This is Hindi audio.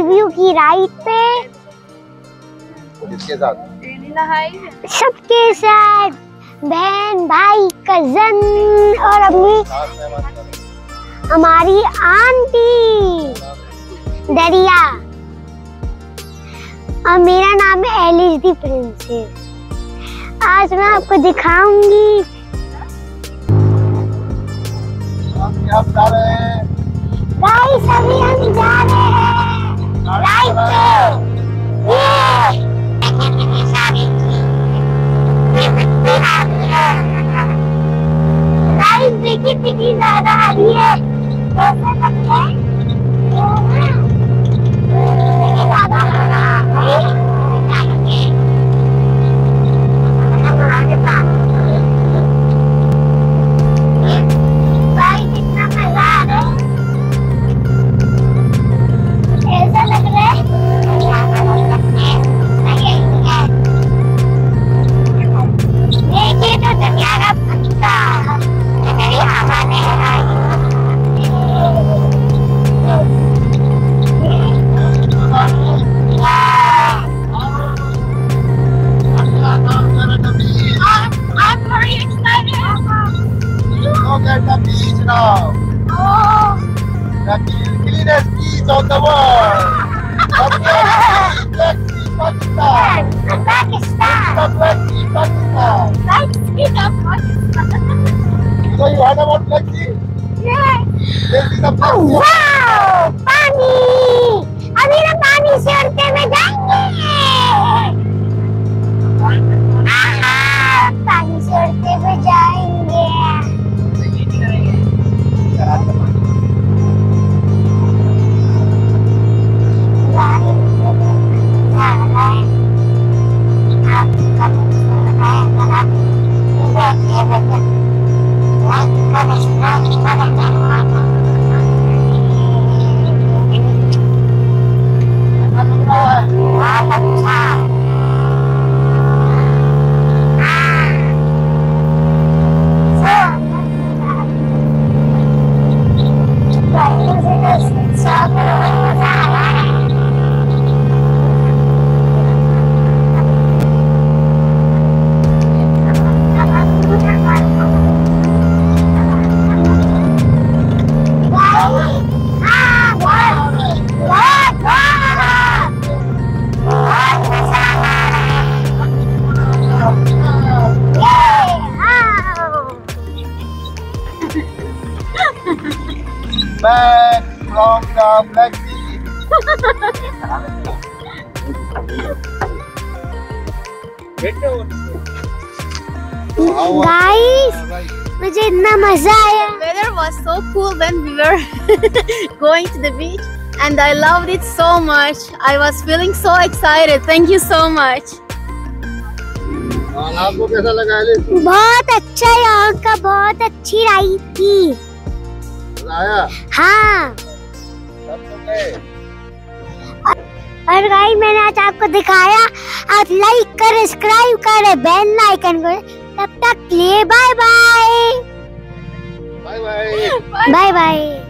सीव्यू की राइड पे। किसके साथ? सबके साथ, बहन भाई कजन और अम्मी, हमारी आंटी दरिया, और मेरा नाम है एलिस दी प्रिंसेस। आज मैं आपको दिखाऊंगी। हम जा रहे हैं गाइस, अभी हम जा रहे हैं राइड पे। गाइस देखिए कितनी ज्यादा आ रही है। कैसा लगता है? Look at the beach now. Oh. The cleanest beach on the world. Black Sea, Pakistan. Pakistan. The Black Sea, Pakistan. Black Sea of Pakistan. So you heard about Black Sea? Yeah. This is the Black Sea. Wow! पानी! अभी ना पानी से उड़ते हुए जाएंगे। पानी से उड़ते हुए जाएंगे। Back from the Black Sea. Guys, मुझे इतना मजा आया। Weather was so cool when we were going to the beach, and I loved it so much. I was feeling so excited. Thank you so much. और आपको कैसा लगा एलिस? बहुत अच्छा, यहाँ का बहुत अच्छी राइड थी। आया? हाँ। और गाइस, मैंने आज आपको दिखाया। आप लाइक करें, सब्सक्राइब करें, बेल आइकन करें। तब तक के लिए bye bye. Bye bye. Bye bye.